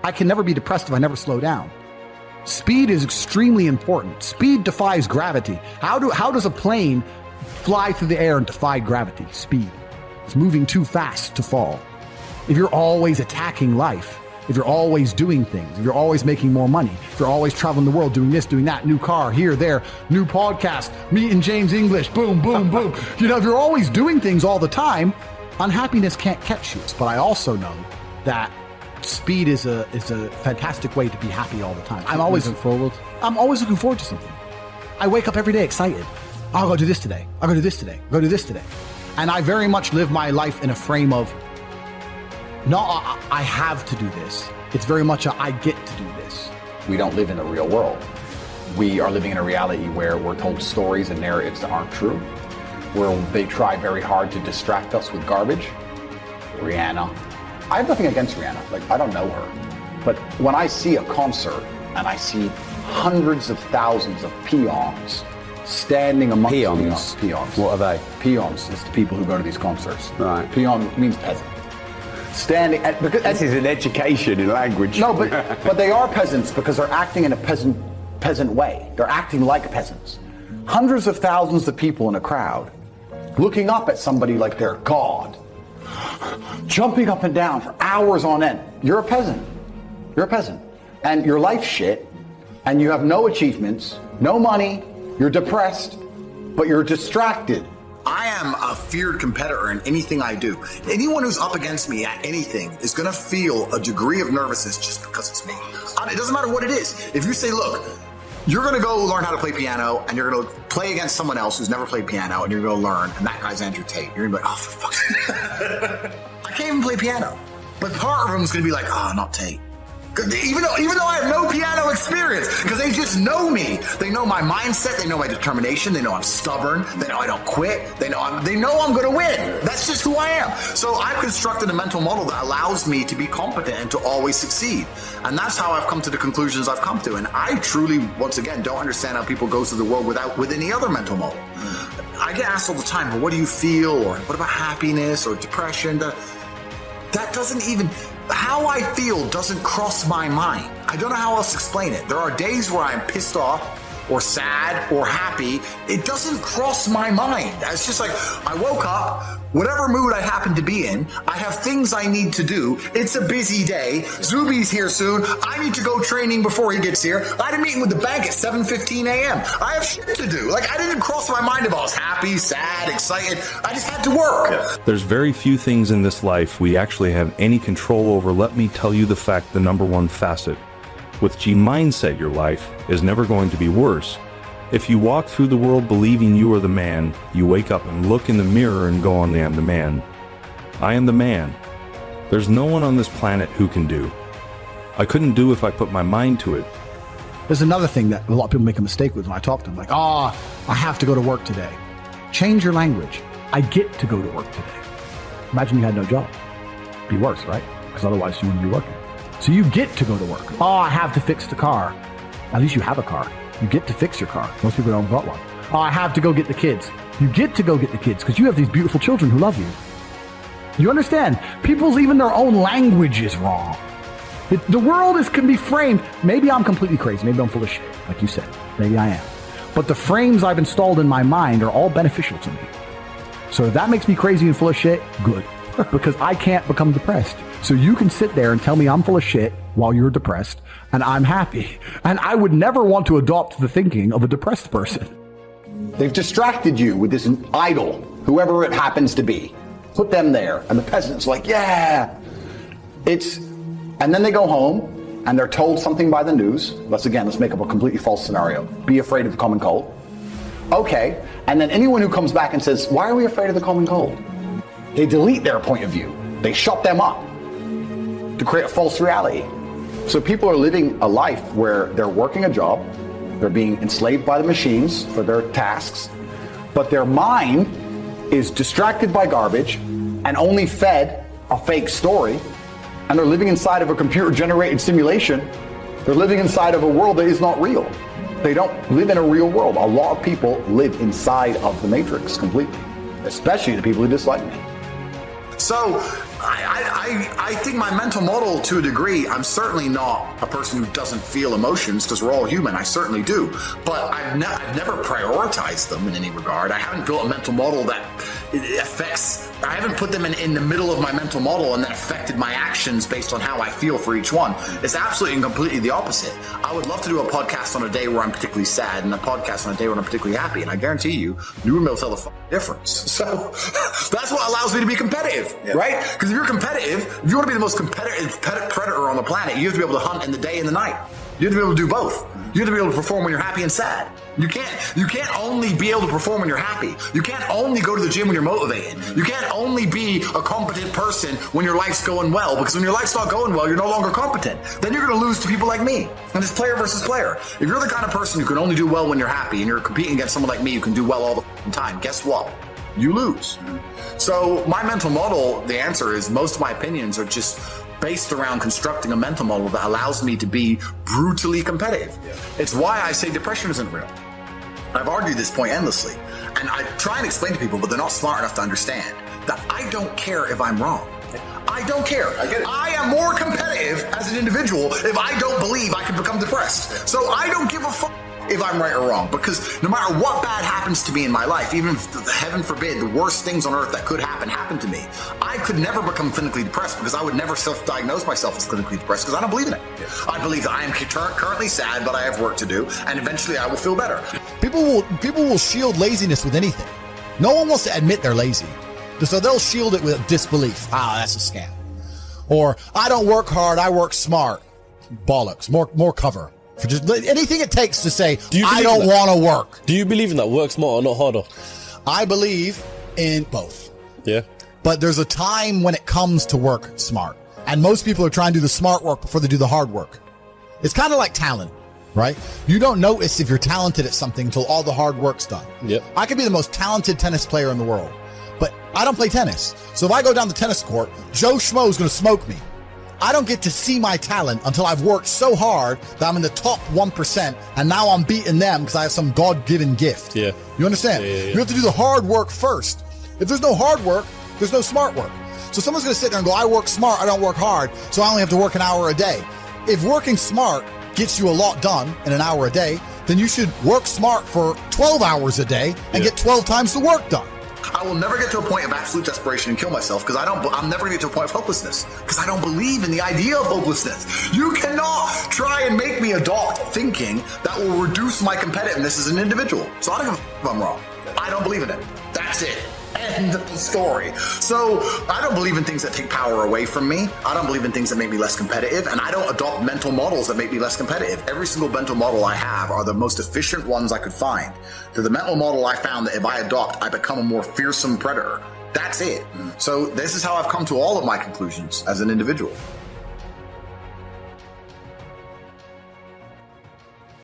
I can never be depressed if I never slow down. Speed is extremely important. Speed defies gravity. How does a plane fly through the air and defy gravity? Speed. It's moving too fast to fall. If you're always attacking life, if you're always doing things, if you're always making more money, if you're always traveling the world, doing this, doing that, new car, here, there, new podcast, meeting James English, boom, boom, boom. If you're always doing things all the time, unhappiness can't catch you. But I also know that speed is a fantastic way to be happy all the time. I'm always looking forward to something. I wake up every day excited. I'll go do this today. I'll go do this today. I'll go do this today. And I very much live my life in a frame of, no, I have to do this. It's very much I get to do this. We don't live in the real world. We are living in a reality where we're told stories and narratives that aren't true, where they try very hard to distract us with garbage. Rihanna. I have nothing against Rihanna. Like, I don't know her. But when I see a concert and I see hundreds of thousands of peons standing amongst peons. What are they? Peons is the people who go to these concerts. Right. Peon means peasant. Standing at, because This is an education in language. no, but they are peasants because they're acting in a peasant way. They're acting like peasants. Hundreds of thousands of people in a crowd looking up at somebody like they're God, jumping up and down for hours on end. You're a peasant. You're a peasant. And your life's shit, and you have no achievements, no money, you're depressed, but you're distracted. I am a feared competitor in anything I do. Anyone who's up against me at anything is going to feel a degree of nervousness just because it's me. It doesn't matter what it is. If you say, look, you're going to go learn how to play piano and you're going to play against someone else who's never played piano and you're going to learn, and that guy's Andrew Tate, you're going to be like, oh, for fuck's sake. I can't even play piano. But part of them is going to be like, oh, not Tate. Even though I have no piano experience, because they just know me. They know my mindset. They know my determination. They know I'm stubborn. They know I don't quit. They know I'm going to win. That's just who I am. So I've constructed a mental model that allows me to be competent and to always succeed. And that's how I've come to the conclusions I've come to. And I truly, once again, don't understand how people go through the world with any other mental model. I get asked all the time, well, what do you feel? Or what about happiness or depression? That doesn't even... How I feel doesn't cross my mind. I don't know how else to explain it. There are days where I'm pissed off or sad or happy. It doesn't cross my mind. It's just like I woke up, whatever mood I happen to be in, I have things I need to do. It's a busy day. Zuby's here soon. I need to go training before he gets here. I had a meeting with the bank at 7:15 a.m. I have shit to do. Like, I didn't cross my mind if I was happy, sad, excited. I just had to work. There's very few things in this life we actually have any control over. Let me tell you the fact, the number one facet. With G mindset, your life is never going to be worse. If you walk through the world believing you are the man, you wake up and look in the mirror and go, I am the man. I am the man. There's no one on this planet who can do. I couldn't do if I put my mind to it. There's another thing that a lot of people make a mistake with when I talk to them. Like, I have to go to work today. Change your language. I get to go to work today. Imagine you had no job. Be worse, right? Because otherwise you wouldn't be working. So you get to go to work. I have to fix the car. At least you have a car. You get to fix your car. Most people don't got one. I have to go get the kids. You get to go get the kids because you have these beautiful children who love you. You understand? People's even their own language is wrong. The world can be framed. Maybe I'm completely crazy. Maybe I'm full of shit, like you said. Maybe I am. But the frames I've installed in my mind are all beneficial to me. So if that makes me crazy and full of shit, good. Because I can't become depressed. So you can sit there and tell me I'm full of shit while you're depressed, and I'm happy. And I would never want to adopt the thinking of a depressed person. They've distracted you with this idol, whoever it happens to be. Put them there, and the peasant's like, yeah. And then they go home, and they're told something by the news. Let's make up a completely false scenario. Be afraid of the common cold. Okay, and then anyone who comes back and says, why are we afraid of the common cold? They delete their point of view. They shut them up to create a false reality. So people are living a life where they're working a job, they're being enslaved by the machines for their tasks, but their mind is distracted by garbage and only fed a fake story, and they're living inside of a computer-generated simulation. They're living inside of a world that is not real. They don't live in a real world. A lot of people live inside of the matrix completely, especially the people who dislike me. So I think my mental model, to a degree, I'm certainly not a person who doesn't feel emotions, because we're all human. I certainly do. But I've never prioritized them in any regard. I haven't built a mental model that affects, I haven't put them in the middle of my mental model and then affected my actions based on how I feel for each one. It's absolutely and completely the opposite. I would love to do a podcast on a day where I'm particularly sad and a podcast on a day when I'm particularly happy. And I guarantee you wouldn't be able to tell the difference. So that's what allows me to be competitive, right? Because if you're competitive, if you want to be the most competitive predator on the planet, you have to be able to hunt in the day and the night. You have to be able to do both. You have to be able to perform when you're happy and sad. You can't only be able to perform when you're happy. You can't only go to the gym when you're motivated. You can't only be a competent person when your life's going well, because when your life's not going well, you're no longer competent. Then you're going to lose to people like me. And it's player versus player. If you're the kind of person who can only do well when you're happy and you're competing against someone like me who can do well all the time, guess what? You lose. So my mental model, the answer is most of my opinions are just based around constructing a mental model that allows me to be brutally competitive. It's why I say depression isn't real. I've argued this point endlessly, and I try and explain to people, but they're not smart enough to understand that I don't care if I'm wrong. I don't care. I get it. I am more competitive as an individual if I don't believe I can become depressed. So I don't give a fuck if I'm right or wrong, because no matter what bad happens to me in my life, even if, heaven forbid, the worst things on earth that could happen to me, I could never become clinically depressed, because I would never self-diagnose myself as clinically depressed, because I don't believe in it. I believe that I am currently sad, but I have work to do, and eventually I will feel better. People will shield laziness with anything. No one wants to admit they're lazy, so they'll shield it with disbelief. That's a scam. Or, I don't work hard, I work smart. Bollocks. More cover. For just anything it takes to say, I don't want to work. Do you believe in that? Work smarter, not harder? I believe in both. Yeah. But there's a time when it comes to work smart. And most people are trying to do the smart work before they do the hard work. It's kind of like talent, right? You don't notice if you're talented at something until all the hard work's done. Yep. I could be the most talented tennis player in the world, but I don't play tennis. So if I go down the tennis court, Joe Schmo is going to smoke me. I don't get to see my talent until I've worked so hard that I'm in the top 1%, and now I'm beating them because I have some God-given gift. Yeah. You understand? Yeah. You have to do the hard work first. If there's no hard work, there's no smart work. So someone's going to sit there and go, I work smart, I don't work hard, so I only have to work an hour a day. If working smart gets you a lot done in an hour a day, then you should work smart for 12 hours a day and get 12 times the work done. I will never get to a point of absolute desperation and kill myself, because I'm never going to get to a point of hopelessness, because I don't believe in the idea of hopelessness. You cannot try and make me adopt thinking that will reduce my competitiveness as an individual. So I don't give a f- if I'm wrong. I don't believe in it. That's it. End of story. So I don't believe in things that take power away from me. I don't believe in things that make me less competitive, and I don't adopt mental models that make me less competitive. Every single mental model I have are the most efficient ones I could find. They're the mental model I found that if I adopt, I become a more fearsome predator. That's it. So this is how I've come to all of my conclusions as an individual.